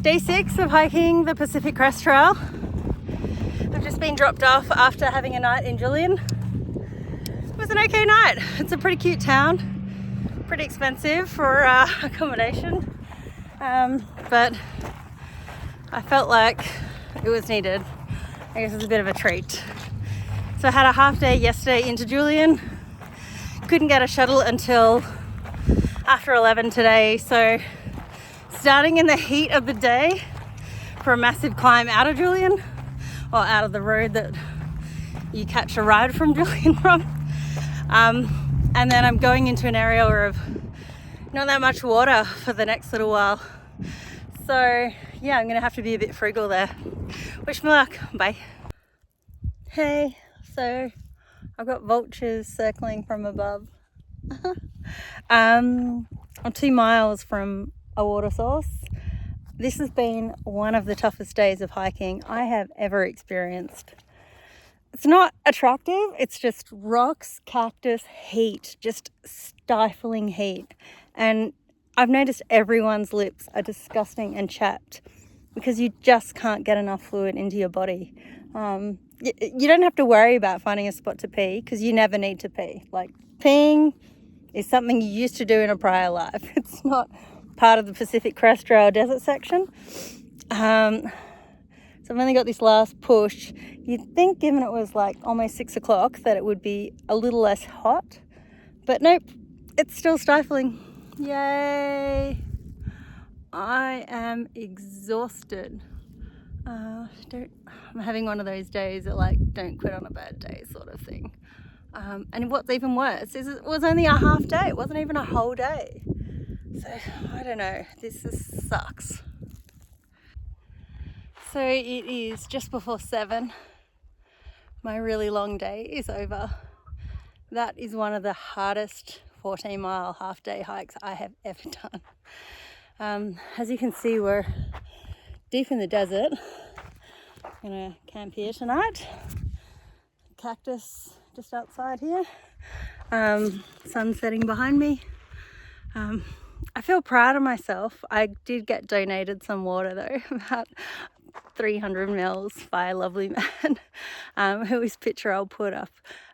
Day 6 of hiking the Pacific Crest Trail. I've just been dropped off after having a night in Julian. It was an okay night. It's a pretty cute town, pretty expensive for accommodation, but I felt like it was needed. I guess it was a bit of a treat. So I had a half day yesterday into Julian. Couldn't get a shuttle until after 11 today, so starting in the heat of the day for a massive climb out of Julian, or out of the road that you catch a ride from Julian from. And then I'm going into an area of not that much water for the next little while. So yeah, I'm gonna have to be a bit frugal there. Wish me luck, bye. Hey, so I've got vultures circling from above. I'm 2 miles from a water source. This has been one of the toughest days of hiking I have ever experienced. It's not attractive, it's just rocks, cactus, heat, just stifling heat. And I've noticed everyone's lips are disgusting and chapped because you just can't get enough fluid into your body. You don't have to worry about finding a spot to pee because you never need to pee. Like, peeing is something you used to do in a prior life. It's not part of the Pacific Crest Trail desert section. So I've only got this last push. You'd think, given it was like almost 6 o'clock, that it would be a little less hot, but nope, it's still stifling. Yay! I am exhausted. I'm having one of those days that, like, don't quit on a bad day sort of thing. And what's even worse is it was only a half day. It wasn't even a whole day. So I don't know, this sucks. So it is just before 7. My really long day is over. That is one of the hardest 14-mile half-day hikes I have ever done. As you can see, we're deep in the desert. I'm gonna camp here tonight. Cactus just outside here. Sun setting behind me. I feel proud of myself. I did get donated some water though, about 300 mils by a lovely man whose picture I'll put up.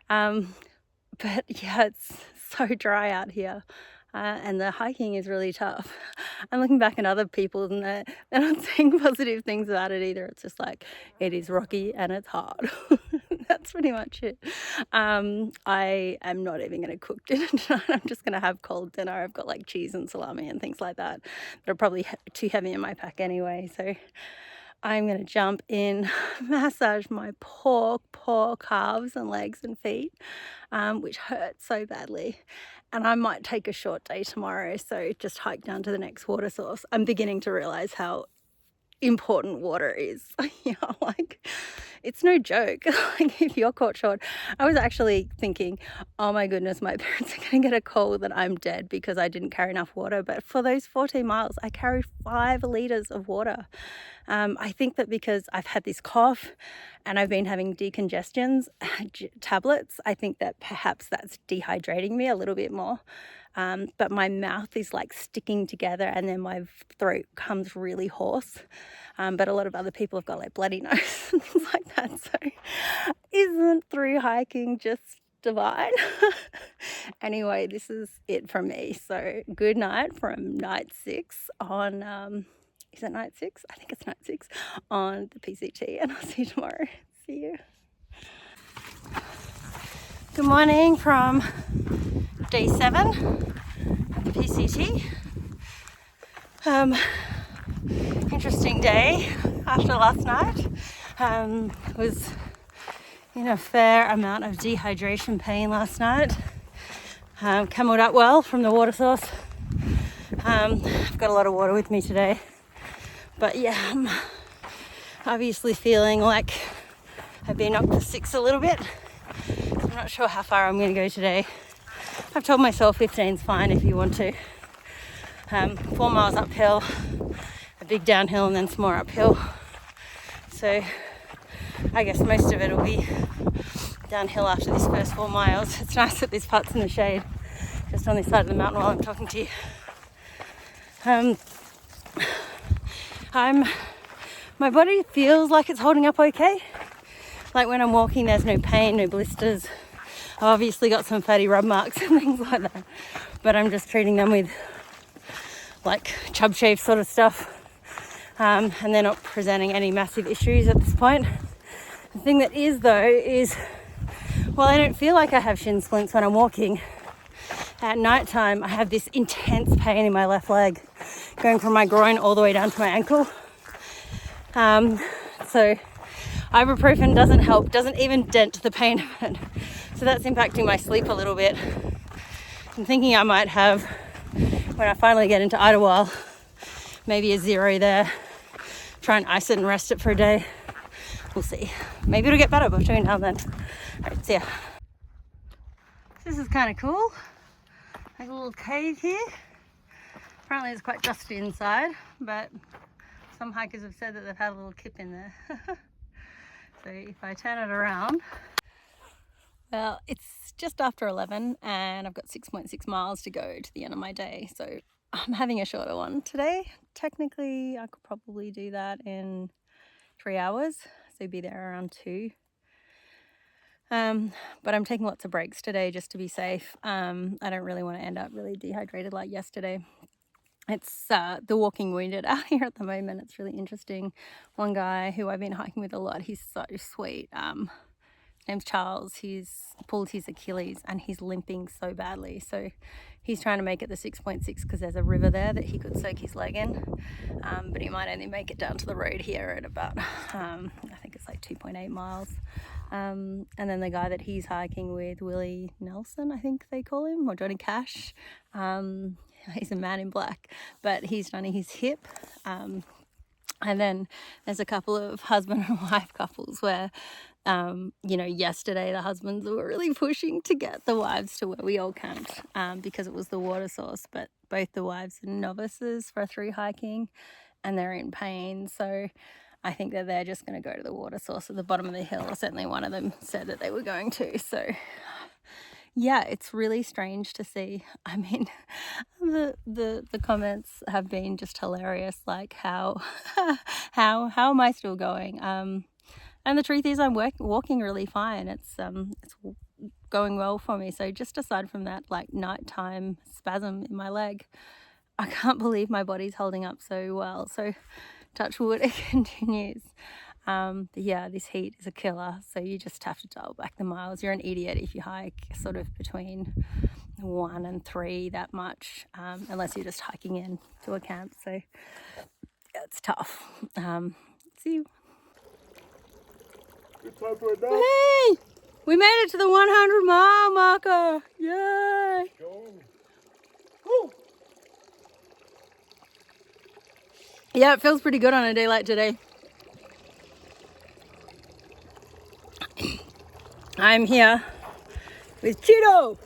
But yeah, it's so dry out here. And the hiking is really tough. I'm looking back at other people and they're not saying positive things about it either. It's just like, it is rocky and it's hard. That's pretty much it. I am not even going to cook dinner tonight. I'm just going to have cold dinner. I've got like cheese and salami and things like that. They're probably too heavy in my pack anyway. So I'm going to jump in, massage my poor calves and legs and feet, which hurt so badly. And I might take a short day tomorrow, so just hike down to the next water source. I'm beginning to realize how important water is. You know, like, it's no joke. Like, if you're caught short, I was actually thinking, oh my goodness, my parents are going to get a call that I'm dead because I didn't carry enough water. But for those 14 miles, I carried 5 liters of water. I think that because I've had this cough and I've been having decongestions tablets, I think that perhaps that's dehydrating me a little bit more. But my mouth is like sticking together and then my throat comes really hoarse. But a lot of other people have got like bloody nose and things like that. So isn't through hiking just divine? Anyway, this is it from me. So good night from night 6 on, is it night 6? I think it's night 6 on the PCT, and I'll see you tomorrow. See you. Good morning from day 7 at the PCT. Interesting day after last night. Was in a fair amount of dehydration pain last night. Camelled up well from the water source. I've got a lot of water with me today. But yeah, I'm obviously feeling like I've been knocked to 6 a little bit. I'm not sure how far I'm going to go today. I've told myself 15's fine if you want to. 4 miles uphill, a big downhill, and then some more uphill. So I guess most of it will be downhill after this first 4 miles. It's nice that this part's in the shade, just on this side of the mountain while I'm talking to you. My body feels like it's holding up okay. Like when I'm walking, there's no pain, no blisters. I've obviously got some fatty rub marks and things like that, but I'm just treating them with like chub shave sort of stuff, and they're not presenting any massive issues at this point. The thing that is though is, while I don't feel like I have shin splints when I'm walking, at night time I have this intense pain in my left leg going from my groin all the way down to my ankle. So ibuprofen doesn't help, doesn't even dent the pain of it. So that's impacting my sleep a little bit. I'm thinking I might have, when I finally get into Idyllwild, maybe a 0 there. Try and ice it and rest it for a day. We'll see. Maybe it'll get better between now and then. Alright, see ya. This is kind of cool. Like a little cave here. Apparently it's quite dusty inside, but some hikers have said that they've had a little kip in there. So if I turn it around, well, it's just after 11 and I've got 6.6 miles to go to the end of my day. So I'm having a shorter one today. Technically, I could probably do that in 3 hours. So be there around 2. But I'm taking lots of breaks today just to be safe. I don't really want to end up really dehydrated like yesterday. It's the walking wounded out here at the moment. It's really interesting. One guy who I've been hiking with a lot, he's so sweet. His name's Charles. He's pulled his Achilles and he's limping so badly. So he's trying to make it the 6.6 because there's a river there that he could soak his leg in. But he might only make it down to the road here at about, I think it's like 2.8 miles. And then the guy that he's hiking with, Willie Nelson, I think they call him, or Johnny Cash. He's a man in black, but he's running his hip. And then there's a couple of husband and wife couples where, yesterday the husbands were really pushing to get the wives to where we all camped because it was the water source, but both the wives are novices for through hiking and they're in pain. So I think that they're just going to go to the water source at the bottom of the hill. Certainly one of them said that they were going to. So yeah, it's really strange to see. I mean, the comments have been just hilarious. Like how am I still going? And the truth is, I'm walking really fine. It's going well for me. So just aside from that, like nighttime spasm in my leg, I can't believe my body's holding up so well. So touch wood, it continues. But yeah, this heat is a killer, so you just have to dial back the miles. You're an idiot if you hike sort of between 1 and 3 that much, unless you're just hiking in to a camp. So yeah, it's tough. See you. Good time for a nap. Hey, we made it to the 100-mile marker. Yay! Woo. Yeah, it feels pretty good on a day like today. I'm here with Cheeto.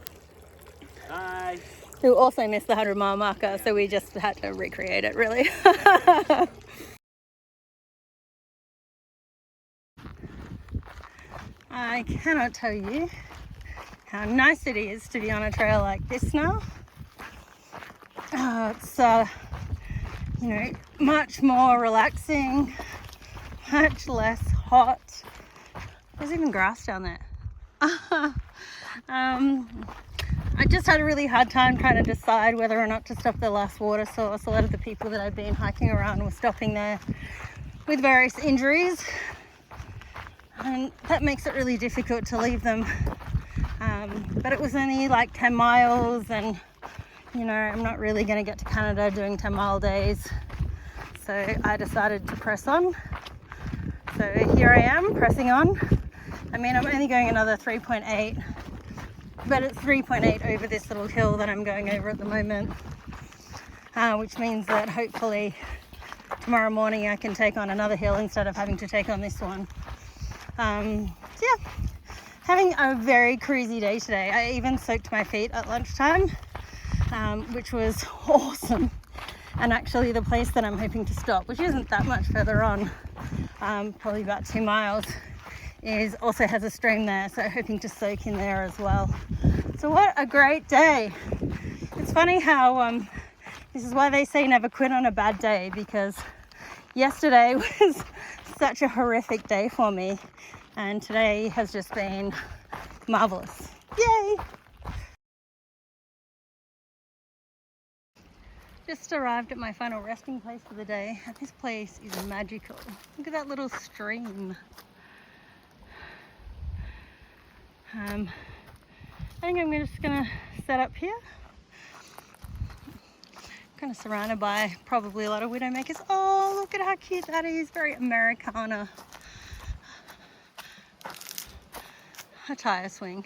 Hi. Who also missed the 100-mile marker, so we just had to recreate it, really. I cannot tell you how nice it is to be on a trail like this now. It's much more relaxing, much less hot. There's even grass down there. I just had a really hard time trying to decide whether or not to stop the last water source. A lot of the people that I've been hiking around were stopping there with various injuries, and that makes it really difficult to leave them. But it was only like 10 miles and I'm not really going to get to Canada doing 10-mile days, so I decided to press on. So here I am pressing on. I mean, I'm only going another 3.8, but it's 3.8 over this little hill that I'm going over at the moment, which means that hopefully tomorrow morning I can take on another hill instead of having to take on this one. Yeah, having a very cruisy day today. I even soaked my feet at lunchtime, which was awesome. And actually the place that I'm hoping to stop, which isn't that much further on, probably about 2 miles, also has a stream there, so hoping to soak in there as well. So what a great day. It's funny how this is why they say never quit on a bad day, because Yesterday was such a horrific day for me, and today has just been marvelous. Yay! Just arrived at my final resting place for the day, and this place is magical. Look at that little stream. I think I'm just gonna set up here. Kind of surrounded by probably a lot of widowmakers. Oh, look at how cute that is. Very Americana. A tire swing.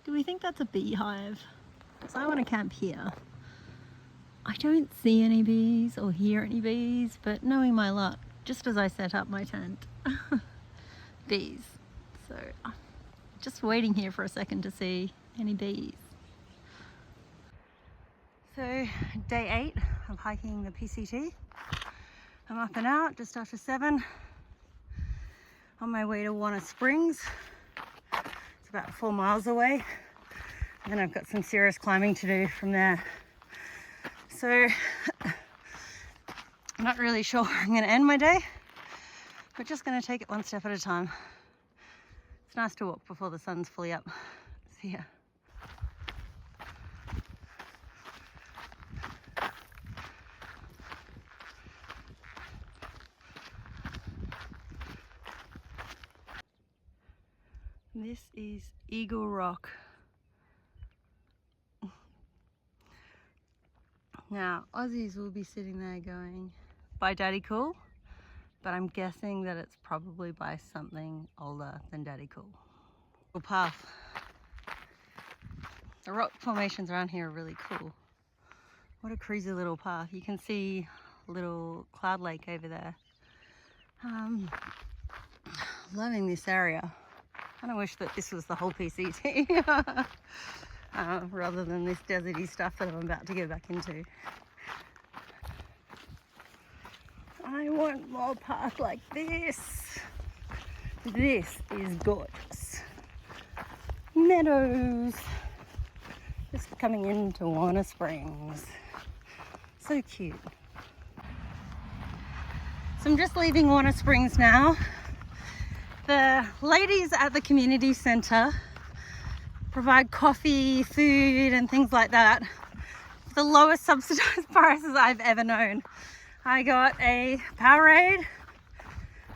Do we think that's a beehive? Because I want to camp here. I don't see any bees or hear any bees, but knowing my luck, just as I set up my tent, bees. So just waiting here for a second to see any bees. So day 8 of hiking the PCT. I'm up and out just after 7 on my way to Warner Springs. It's about 4 miles away, and then I've got some serious climbing to do from there. So I'm not really sure where I'm going to end my day, but just going to take it one step at a time. It's nice to walk before the sun's fully up. See ya. This is Eagle Rock. Now, Aussies will be sitting there going, by Daddy Cool, but I'm guessing that it's probably by something older than Daddy Cool. Path. The rock formations around here are really cool. What a crazy little path. You can see a little cloud lake over there. Loving this area. I kind of wish that this was the whole PCT rather than this deserty stuff that I'm about to go back into. I want more path like this. This is gorgeous. Meadows. Just coming into Warner Springs. So cute. So I'm just leaving Warner Springs now. The ladies at the community centre provide coffee, food and things like that for the lowest subsidised prices I've ever known. I got a Powerade,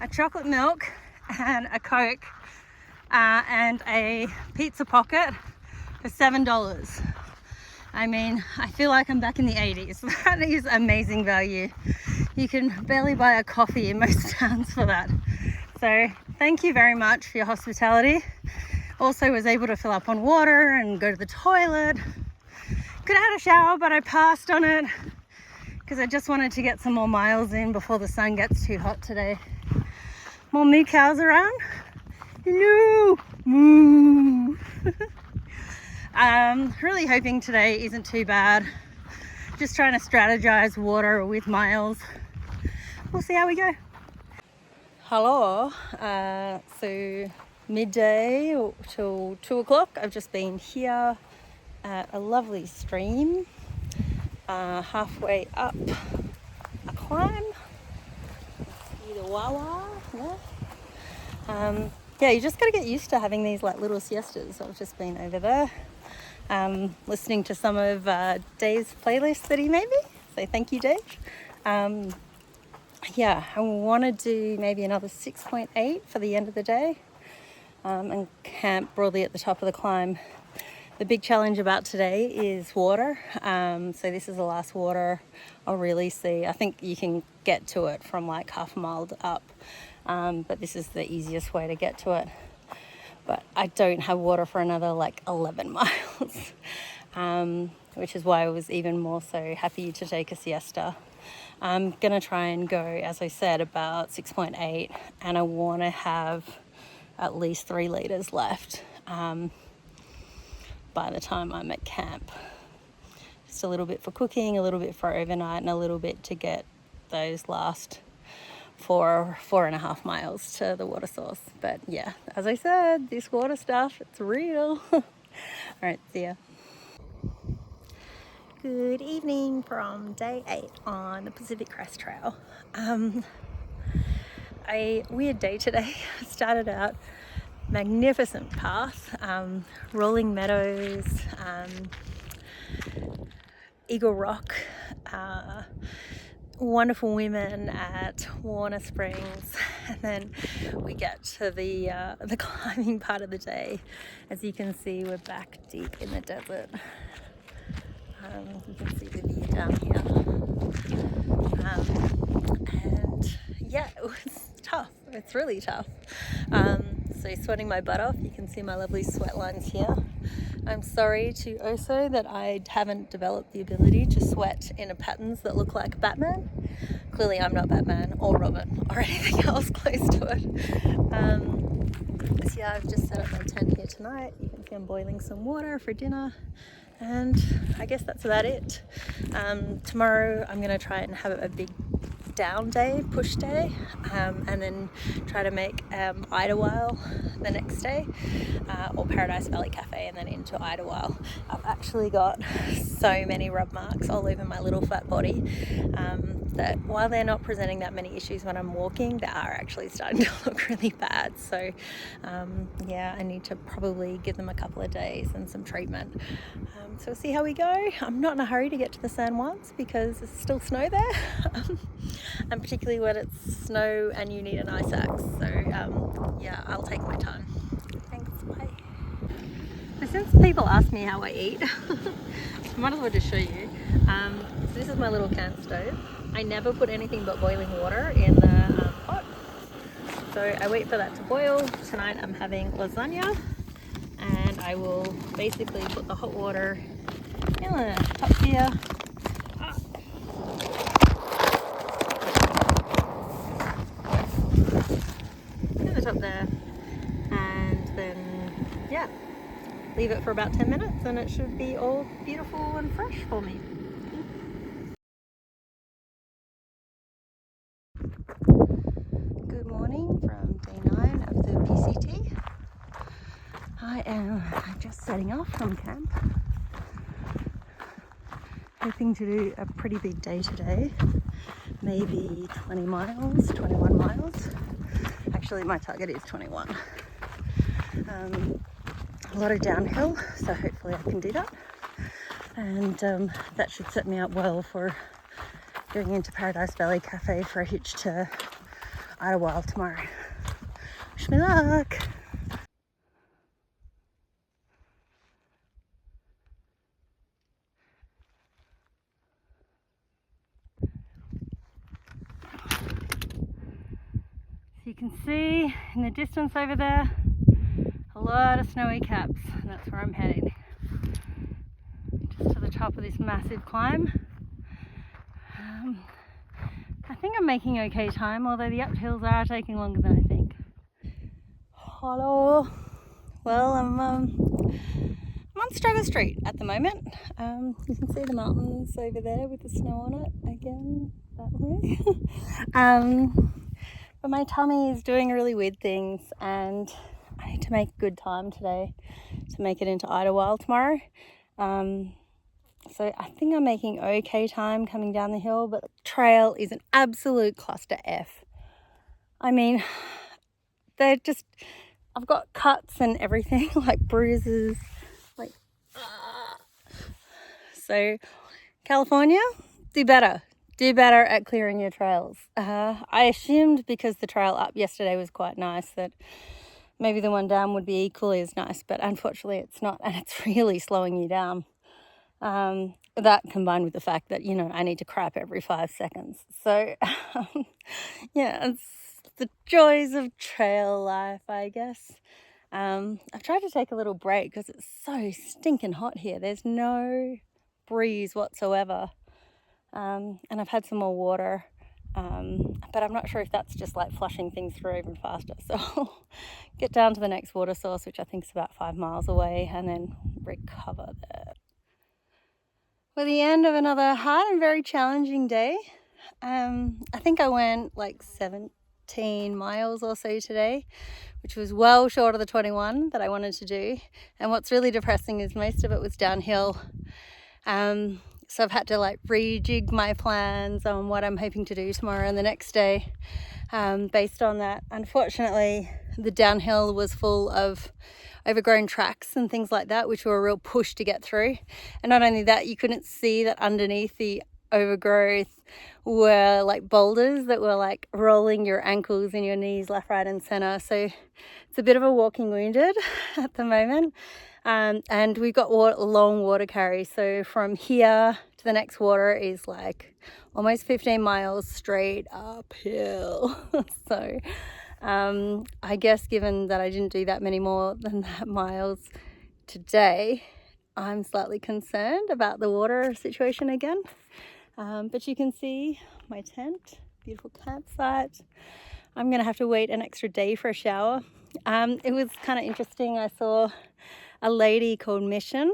a chocolate milk and a Coke and a pizza pocket for $7. I mean, I feel like I'm back in the 80s. That is amazing value. You can barely buy a coffee in most towns for that. So thank you very much for your hospitality. Also was able to fill up on water and go to the toilet. Could have had a shower, but I passed on it because I just wanted to get some more miles in before the sun gets too hot today. More moo cows around. Hello, moo. Really hoping today isn't too bad. Just trying to strategize water with miles. We'll see how we go. Hello. So midday till 2 o'clock. I've just been here at a lovely stream, halfway up a climb. Idyllwild, yeah, you just got to get used to having these like little siestas. I've just been over there listening to some of Dave's playlists that he made me. So thank you, Dave. Yeah, I want to do maybe another 6.8 for the end of the day and camp broadly at the top of the climb. The big challenge about today is water. So this is the last water I'll really see. I think you can get to it from like half a mile up, but this is the easiest way to get to it. But I don't have water for another like 11 miles, which is why I was even more so happy to take a siesta. I'm gonna try and go, as I said, about 6.8, and I want to have at least 3 liters left by the time I'm at camp. Just a little bit for cooking, a little bit for overnight, and a little bit to get those last 4.5 miles to the water source. But yeah, as I said, this water stuff, it's real. All right, see ya. Good evening from day 8 on the Pacific Crest Trail. A weird day today. Started out magnificent path, rolling meadows, Eagle Rock, wonderful women at Warner Springs, and then we get to the climbing part of the day. As you can see, we're back deep in the desert. You can see the view down here, and yeah, it was tough. It's really tough. So sweating my butt off. You can see my lovely sweat lines here. I'm sorry to Oso that I haven't developed the ability to sweat in patterns that look like Batman. Clearly I'm not Batman or Robin or anything else close to it. So yeah, I've just set up my tent here tonight. You can see I'm boiling some water for dinner, and I guess that's about it. Tomorrow I'm going to try and have a big down day, push day, and then try to make Idyllwild the next day, or Paradise Valley Cafe, and then into Idyllwild. I've actually got so many rub marks all over my little flat body that while they're not presenting that many issues when I'm walking, they are actually starting to look really bad. So yeah, I need to probably give them a couple of days and some treatment. So we'll see how we go. I'm not in a hurry to get to the San Juans because there's still snow there. And particularly when it's snow and you need an ice axe. So yeah, I'll take my time. Thanks, bye. So since people ask me how I eat, I might as well just show you. So this is my little camp stove. I never put anything but boiling water in the pot. So I wait for that to boil. Tonight I'm having lasagna, and I will basically put the hot water in the top here. In the top there, and then yeah, leave it for about 10 minutes and it should be all beautiful and fresh for me. Good morning from day 9 of the PCT. I am just setting off from camp, hoping to do a pretty big day today, maybe 20 miles, 21 miles. Actually, my target is 21. A lot of downhill, so hopefully I can do that. And that should set me up well for going into Paradise Valley Cafe for a hitch to Idyllwild tomorrow. Wish me luck! So you can see in the distance over there, a lot of snowy caps, and that's where I'm heading. Just to the top of this massive climb. I think I'm making okay time, although the uphills are taking longer than I think. Hello. Well, I'm on Struggle Street at the moment. You can see the mountains over there with the snow on it again that way. But my tummy is doing really weird things, and I need to make good time today to make it into Idyllwild tomorrow. So I think I'm making okay time coming down the hill, but the trail is an absolute cluster F. I mean, they're just, I've got cuts and everything, like bruises, like, So California, do better. Do better at clearing your trails. I assumed because the trail up yesterday was quite nice that maybe the one down would be equally as nice, but unfortunately it's not, and it's really slowing you down. That combined with the fact that, you know, I need to crap every 5 seconds. So, yeah, it's the joys of trail life, I guess. I've tried to take a little break because it's so stinking hot here. There's no breeze whatsoever. And I've had some more water, but I'm not sure if that's just like flushing things through even faster. So I'll get down to the next water source, which I think is about 5 miles away, and then recover there. We're the end of another hard and very challenging day. I think I went like 17 miles or so today, which was well short of the 21 that I wanted to do. And what's really depressing is most of it was downhill. So I've had to like rejig my plans on what I'm hoping to do tomorrow and the next day based on that. Unfortunately, the downhill was full of overgrown tracks and things like that, which were a real push to get through. And not only that, you couldn't see that underneath the overgrowth were like boulders that were like rolling your ankles and your knees left, right and center. So it's a bit of a walking wounded at the moment. And we've got long water carry. So from here to the next water is like almost 15 miles straight uphill. So I guess given that I didn't do that many more than that miles today, I'm slightly concerned about the water situation again. But you can see my tent, beautiful campsite. I'm gonna have to wait an extra day for a shower. It was kind of interesting. I saw a lady called Mission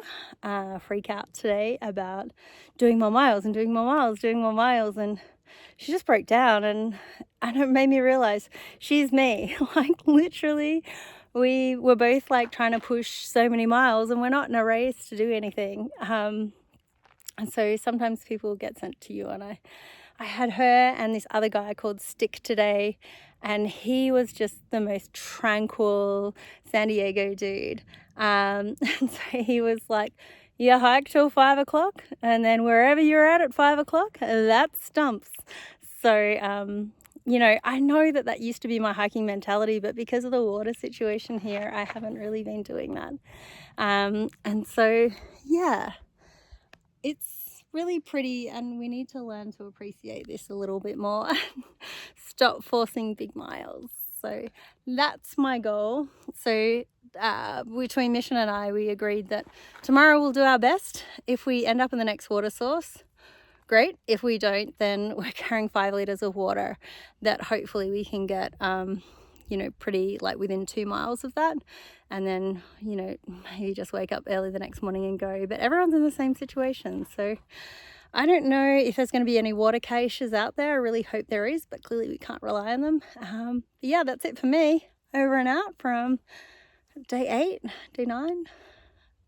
freak out today about doing more miles and doing more miles, and she just broke down, and it made me realize she's me. Like literally we were both like trying to push so many miles, and we're not in a race to do anything. And so sometimes people get sent to you, and I had her and this other guy called Stick today, and he was just the most tranquil San Diego dude. And so he was like, you hike till 5 o'clock, and then wherever you're at 5 o'clock, that stumps. So, you know, I know that used to be my hiking mentality, but because of the water situation here, I haven't really been doing that. And so, yeah, it's really pretty, and we need to learn to appreciate this a little bit more. Stop forcing big miles. So that's my goal. So between Mission and I, we agreed that tomorrow we'll do our best. If we end up in the next water source, great. If we don't, then we're carrying 5 litres of water that hopefully we can get you know, pretty like within 2 miles of that, and then, you know, maybe just wake up early the next morning and go. But everyone's in the same situation, so I don't know if there's going to be any water caches out there. I really hope there is, but clearly we can't rely on them. But yeah, that's it for me. Over and out from day 8, day 9,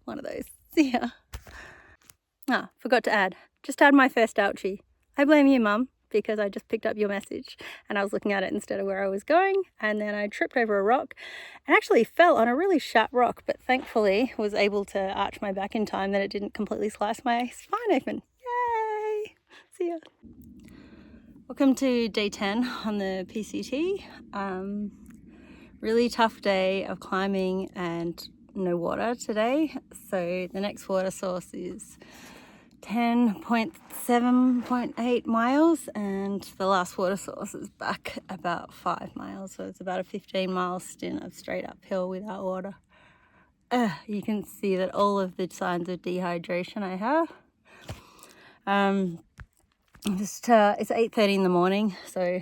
one of those. See ya. Forgot to add, just had my first ouchie. I blame you, Mum, because I just picked up your message and I was looking at it instead of where I was going, and then I tripped over a rock and actually fell on a really sharp rock, but thankfully was able to arch my back in time that it didn't completely slice my spine open. Yay! See ya. Welcome to day 10 on the PCT. Really tough day of climbing and no water today. So the next water source is 10.7.8 miles, and the last water source is back about 5 miles. So it's about a 15-mile stint of straight uphill without water. You can see that all of the signs of dehydration I have. It's 8:30 in the morning, so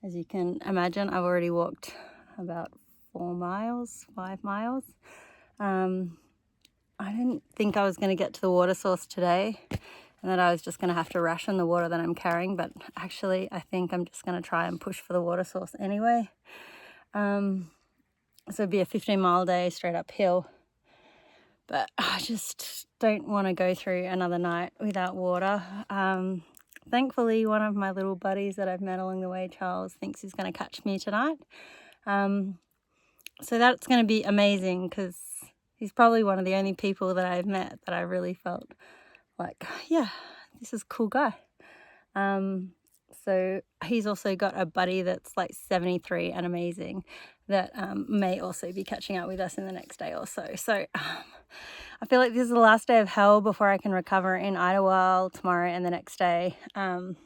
as you can imagine, I've already walked about 5 miles. I didn't think I was going to get to the water source today, and that I was just going to have to ration the water that I'm carrying, but actually I think I'm just going to try and push for the water source anyway. So it'd be a 15-mile day straight uphill, but I just don't want to go through another night without water. Thankfully, one of my little buddies that I've met along the way, Charles, thinks he's going to catch me tonight. So that's going to be amazing, because he's probably one of the only people that I've met that I really felt like, yeah, this is a cool guy. So he's also got a buddy that's like 73 and amazing that may also be catching up with us in the next day or so. So I feel like this is the last day of hell before I can recover in Idyllwild tomorrow and the next day. I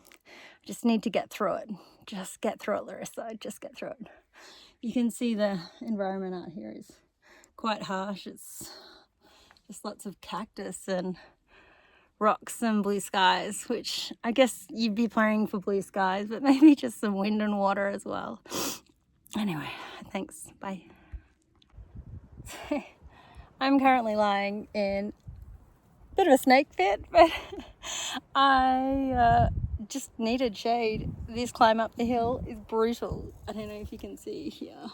just need to get through it. Just get through it, Larissa. Just get through it. You can see the environment out here is quite harsh. It's just lots of cactus and rocks and blue skies, which I guess you'd be praying for blue skies, but maybe just some wind and water as well. Anyway, thanks. Bye. I'm currently lying in a bit of a snake pit, but I just needed shade. This climb up the hill is brutal. I don't know if you can see here. So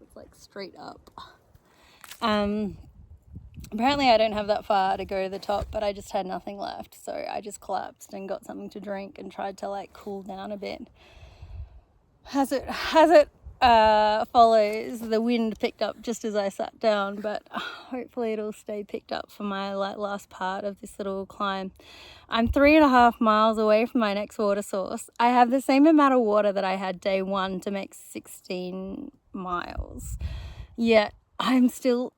it's like straight up. Apparently I don't have that far to go to the top, but I just had nothing left. So I just collapsed and got something to drink and tried to like cool down a bit. As it follows, the wind picked up just as I sat down, but hopefully it'll stay picked up for my like last part of this little climb. I'm 3.5 miles away from my next water source. I have the same amount of water that I had day one to make 16 miles. Yet I'm still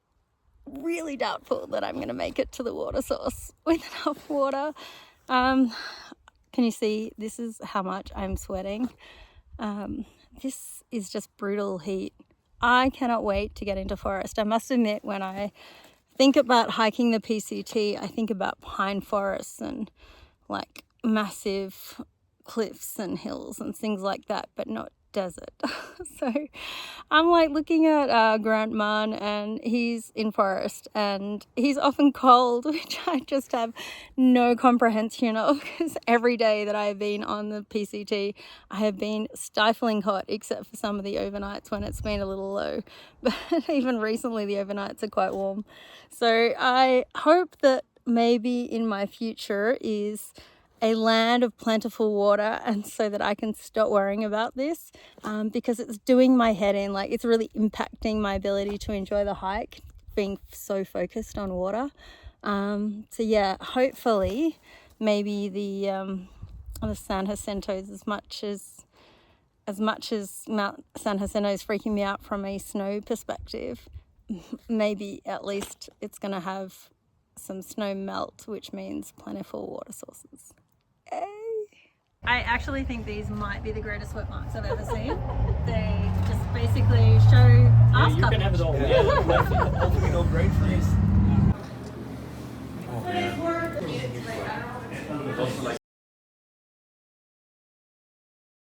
really doubtful that I'm going to make it to the water source with enough water. Can you see? This is how much I'm sweating. This is just brutal heat. I cannot wait to get into forest. I must admit, when I think about hiking the PCT, I think about pine forests and like massive cliffs and hills and things like that, but not desert. So I'm like looking at Grant Mann, and he's in forest and he's often cold, which I just have no comprehension of, because every day that I have been on the PCT I have been stifling hot, except for some of the overnights when it's been a little low. But even recently the overnights are quite warm. So I hope that maybe in my future is a land of plentiful water, and so that I can stop worrying about this, because it's doing my head in. Like, it's really impacting my ability to enjoy the hike, being so focused on water. So yeah, hopefully maybe the San Jacinto's, as much as Mount San Jacinto is freaking me out from a snow perspective, maybe at least it's going to have some snow melt, which means plentiful water sources. Yay. I actually think these might be the greatest sweat marks I've ever seen. They just basically show ass You can have it all. Yeah. Ultimately, no brain freeze. Oh, man.